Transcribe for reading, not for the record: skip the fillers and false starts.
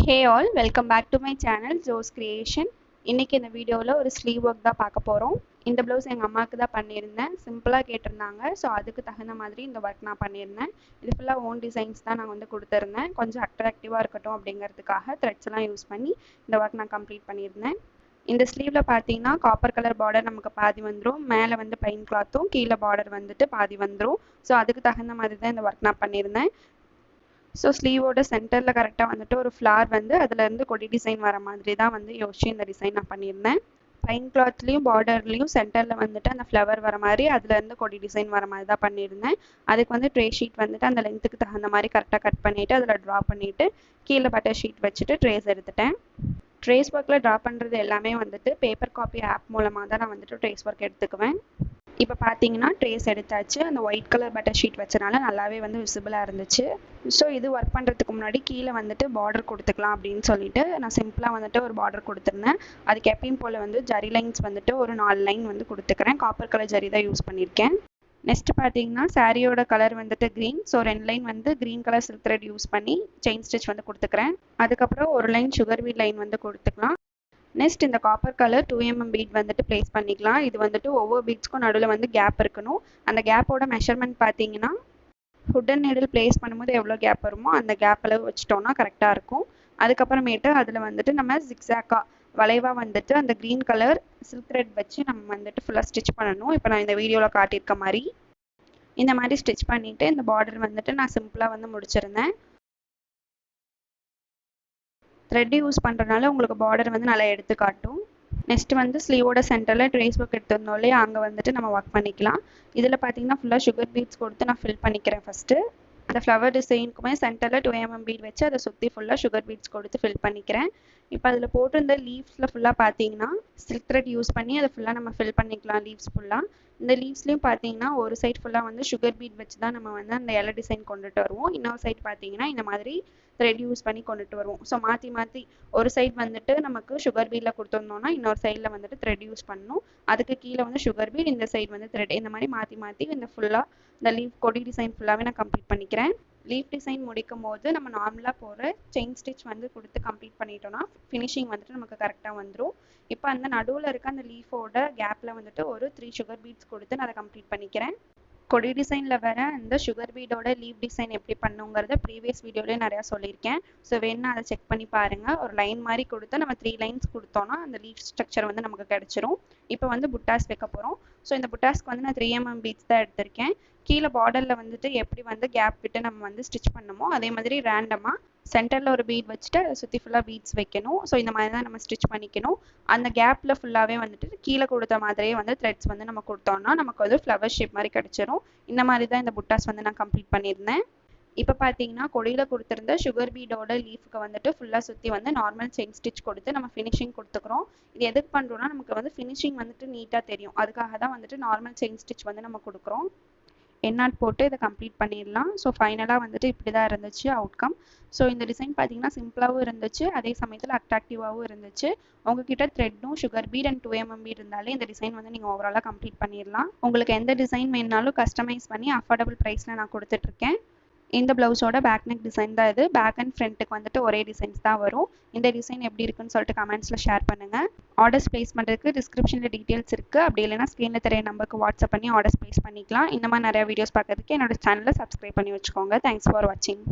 Hey all, welcome back to my channel Joe's Creation. இன்னைக்கு இந்த வீடியோவில் ஒரு ஸ்லீவ் ஒர்க் தான் பார்க்க போகிறோம். இந்த ப்ளவுஸ் எங்கள் அம்மாவுக்கு தான் பண்ணியிருந்தேன். சிம்பிளாக கேட்டிருந்தாங்க. ஸோ அதுக்கு தகுந்த மாதிரி இந்த ஒர்க் நான் பண்ணியிருந்தேன். இது ஃபுல்லாக ஓன் டிசைன்ஸ் தான் நான் வந்து கொடுத்துருந்தேன். கொஞ்சம் அட்ராக்டிவாக இருக்கட்டும் அப்படிங்கிறதுக்காக த்ரெட்ஸ்லாம் யூஸ் பண்ணி இந்த ஒர்க் நான் கம்ப்ளீட் பண்ணியிருந்தேன். இந்த ஸ்லீவில் பார்த்தீங்கன்னா காப்பர் கலர் பார்டர் நமக்கு பாதி வந்துடும். மேலே வந்து பிளைன் கிளாத்தும் கீழே பார்டர் வந்துட்டு பாதி வந்துடும். ஸோ அதுக்கு தகுந்த மாதிரி தான் இந்த ஒர்க் நான் பண்ணியிருந்தேன். ஸோ ஸ்லீவோட சென்டரில் கரெக்டாக வந்துட்டு ஒரு ஃப்ளார் வந்து அதுலேருந்து கொடி டிசைன் வர மாதிரி தான் வந்து யோசிச்சு இந்த டிசைன் நான் பண்ணியிருந்தேன். பைன் கிளாத்லேயும் பார்டர்லேயும் சென்டரில் வந்துட்டு அந்த ஃப்ளவர் வர மாதிரி அதுலேருந்து கொடி டிசைன் வர மாதிரி தான் பண்ணியிருந்தேன். அதுக்கு வந்து ட்ரே ஷீட் வந்துட்டு அந்த லென்த்துக்கு தகுந்த மாதிரி கரெக்டாக கட் பண்ணிவிட்டு அதில் ட்ரா பண்ணிவிட்டு கீழே பட்டர் ஷீட் வச்சுட்டு ட்ரேஸ் எடுத்துட்டேன். ட்ரேஸ் ஒர்க்கில் ட்ரா பண்ணுறது எல்லாமே வந்துட்டு பேப்பர் காப்பி ஆப் மூலமாக தான் நான் வந்துட்டு ட்ரேஸ் ஒர்க் எடுத்துக்குவேன். இப்போ பார்த்தீங்கன்னா ட்ரேஸ் எடுத்தாச்சு. அந்த ஒயிட் கலர் பட்டர் ஷீட் வச்சனால நல்லாவே வந்து விசிபிளாக இருந்துச்சு. ஸோ இது ஒர்க் பண்ணுறதுக்கு முன்னாடி கீழே வந்துட்டு பார்டர் கொடுத்துக்கலாம் அப்படின்னு சொல்லிட்டு நான் சிம்பிளாக வந்துட்டு ஒரு பார்டர் கொடுத்துருந்தேன். அதுக்கு எப்பயும் போல் வந்து ஜரி லைன்ஸ் வந்துட்டு ஒரு 4 லைன் வந்து கொடுத்துக்கிறேன். காப்பர் கலர் ஜரி தான் யூஸ் பண்ணியிருக்கேன். நெக்ஸ்ட் பார்த்தீங்கன்னா சாரியோட கலர் வந்துட்டு க்ரீன். ஸோ 2 லைன் வந்து green colour silk thread use பண்ணி செயின் ஸ்டிச் வந்து கொடுத்துக்கிறேன். அதுக்கப்புறம் ஒரு லைன் சுகர் பீட் லைன் வந்து கொடுத்துக்கலாம். நெக்ஸ்ட் இந்த காப்பர் கலர் 2mm பீட் வந்துட்டு ப்ளேஸ் பண்ணிக்கலாம். இது வந்துட்டு ஒவ்வொரு பீட்ஸ்க்கும் நடுவில் வந்து கேப் இருக்கணும். அந்த கேப்போட மெஷர்மெண்ட் பார்த்தீங்கன்னா ஹுடன் நீடில் ப்ளேஸ் பண்ணும்போது எவ்வளோ கேப் வருமோ அந்த கேப் அளவு வச்சிட்டோம்னா கரெக்டாக இருக்கும். அதுக்கப்புறமேட்டு அதில் வந்துட்டு நம்ம ஜிக்ஸாக்காக வளைவாக வந்துட்டு அந்த க்ரீன் கலர் சில்க் த்ரெட் வச்சு நம்ம வந்துட்டு ஃபுல்லாக ஸ்டிச் பண்ணணும். இப்போ நான் இந்த வீடியோவில் காட்டியிருக்க மாதிரி இந்த மாதிரி ஸ்டிச் பண்ணிவிட்டு இந்த பார்டர் வந்துட்டு நான் சிம்பிளாக வந்து முடிச்சிருந்தேன். த்ரெட் யூஸ் பண்ணுறதுனால உங்களுக்கு பார்டர் வந்து நல்லா எடுத்து காட்டும். நெக்ஸ்ட் வந்து ஸ்லீவோட சென்டரில் ட்ரேஸ் ஒர்க் எடுத்திருந்தோம் இல்லையா, அங்கே வந்துட்டு நம்ம ஒர்க் பண்ணிக்கலாம். இதில் பார்த்தீங்கன்னா ஃபுல்லாக சுகர் பீட்ஸ் கொடுத்து நான் ஃபில் பண்ணிக்கிறேன். ஃபஸ்ட்டு அந்த ஃப்ளவர் டிசைனுக்குமே சென்டரில் 2mm பீட் வச்சு அதை சுற்றி ஃபுல்லாக சுகர் பீட்ஸ் கொடுத்து ஃபில் பண்ணிக்கிறேன். இப்போ அதில் போட்டிருந்த லீவ்ஸில் ஃபுல்லாக பார்த்தீங்கன்னா சில்க் த்ரெட் யூஸ் பண்ணி அதை ஃபுல்லாக நம்ம ஃபில் பண்ணிக்கலாம். லீவ்ஸ் ஃபுல்லாக இந்த லீவ்ஸ்லேயும் பார்த்தீங்கன்னா ஒரு சைட் ஃபுல்லாக வந்து சுகர் பீட் வச்சு தான் நம்ம வந்து அந்த இலை டிசைன் கொண்டுட்டு வருவோம். இன்னொரு சைட் பார்த்தீங்கன்னா இந்த மாதிரி த்ரெட் யூஸ் பண்ணி கொண்டுட்டு வருவோம். ஸோ மாற்றி மாற்றி ஒரு சைட் வந்துட்டு நமக்கு சுகர் பீடில் கொடுத்துருந்தோம்னா இன்னொரு சைடில் வந்துட்டு த்ரெட் யூஸ் பண்ணணும். அதுக்கு கீழே வந்து சுகர் பீட், இந்த சைட் வந்து த்ரெட், இந்த மாதிரி மாற்றி மாற்றி இந்த ஃபுல்லாக இந்த லீவ் கொடி டிசைன் ஃபுல்லாகவே நான் கம்ப்ளீட் பண்ணிக்கிறேன். லீவ் டிசைன் முடிக்கும் போது நம்ம நார்மலாக போகிற செயின் ஸ்டிச் வந்து கொடுத்து கம்ப்ளீட் பண்ணிட்டோம்னா ஃபினிஷிங் வந்துட்டு நமக்கு கரெக்டாக வந்துடும். இப்போ அந்த நடுவில் இருக்க அந்த லீஃபோட கேப்பில் வந்துட்டு ஒரு 3 சுகர் பீட்ஸ் கொடுத்து நான் அதை கம்ப்ளீட் பண்ணிக்கிறேன். கொடி டிசைனில் வர இந்த சுகர் பீடோட லீவ் டிசைன் எப்படி பண்ணுங்கிறத ப்ரீவியஸ் வீடியோலேயே நிறையா சொல்லியிருக்கேன். ஸோ வேணுன்னா அதை செக் பண்ணி பாருங்கள். ஒரு லைன் மாதிரி கொடுத்து நம்ம 3 லைன்ஸ் கொடுத்தோன்னா அந்த லீவ் ஸ்ட்ரக்சர் வந்து நமக்கு கிடச்சிரும். இப்போ வந்து புட்டாஸ் வைக்க போகிறோம். ஸோ இந்த புட்டாஸ்க்கு வந்து நான் 3mm பீட்ஸ் தான் எடுத்திருக்கேன். கீழே பார்டரில் வந்துட்டு எப்படி வந்து கேப் விட்டு நம்ம வந்து ஸ்டிச் பண்ணமோ அதே மாதிரி ரேண்டமாக சென்டரில் ஒரு பீட் வச்சுட்டு அதை சுற்றி ஃபுல்லாக பீட்ஸ் வைக்கணும். ஸோ இந்த மாதிரி தான் நம்ம ஸ்டிச் பண்ணிக்கணும். அந்த கேப்பில் ஃபுல்லாகவே வந்துட்டு கீழே கொடுத்த மாதிரியே வந்து த்ரெட்ஸ் வந்து நம்ம கொடுத்தோம்னா நமக்கு வந்து ஃப்ளவர் ஷேப் மாதிரி கிடச்சிரும். இந்த மாதிரி தான் இந்த புட்டாஸ் வந்து நான் கம்ப்ளீட் பண்ணியிருந்தேன். இப்போ பார்த்தீங்கன்னா கொடியில் கொடுத்துருந்த சுகர் பீடோட லீஃப்க்கு வந்துட்டு ஃபுல்லாக சுற்றி வந்து நார்மல் செயின் ஸ்டிச் கொடுத்து நம்ம ஃபினிஷிங் கொடுத்துக்கிறோம். இது எதுக்கு பண்ணுறோன்னா நமக்கு வந்து ஃபினிஷிங் வந்துட்டு நீட்டாக தெரியும். அதுக்காக தான் வந்துட்டு நார்மல் செயின் ஸ்டிச் வந்து நம்ம கொடுக்குறோம். எண்ணாட் போட்டு இதை கம்ப்ளீட் பண்ணிடலாம். ஸோ ஃபைனலாக வந்துட்டு இப்படி தான் இருந்துச்சு அவுட்கம். ஸோ இந்த டிசைன் பார்த்தீங்கன்னா சிம்பிளாகவும் இருந்துச்சு, அதே சமயத்தில் அட்ராக்டிவாகவும் இருந்துச்சு. உங்ககிட்ட த்ரெட்டும் sugar bead and 2mm bead இருந்தாலே இந்த டிசைன் வந்து நீங்கள் ஓவராலாக கம்ப்ளீட் பண்ணிடலாம். உங்களுக்கு எந்த டிசைன் வேணுனாலும் கஸ்டமைஸ் பண்ணி அஃபோர்டபுள் ப்ரைஸில் நான் கொடுத்துட்ருக்கேன். இந்த ப்ளவுஸோட பேக் நெக் டிசைன் தான் இது. பேக் அண்ட் ஃப்ரண்ட்டுக்கு வந்துட்டு ஒரே டிசைன்ஸ் தான் வரும். இந்த டிசைன் எப்படி இருக்குன்னு சொல்லிட்டு கமெண்ட்ஸில் ஷேர் பண்ணுங்கள். ஆர்டர்ஸ் ப்ளேஸ் பண்ணுறதுக்கு டிஸ்கிரிப்ஷனில் டீட்டெயில்ஸ் இருக்குது. அப்படி இல்லைனா ஸ்க்ரீனில் தெரிய நம்பருக்கு வாட்ஸ்அப் பண்ணி ஆர்டர்ஸ் ப்ளேஸ் பண்ணிக்கலாம். இந்த மாதிரி நிறையா வீடியோஸ் பார்க்கறதுக்கு என்னோட சேனலை சப்ஸ்கிரைப் பண்ணி வச்சுக்கோங்க. தேங்க்ஸ் ஃபார் வாட்சிங்.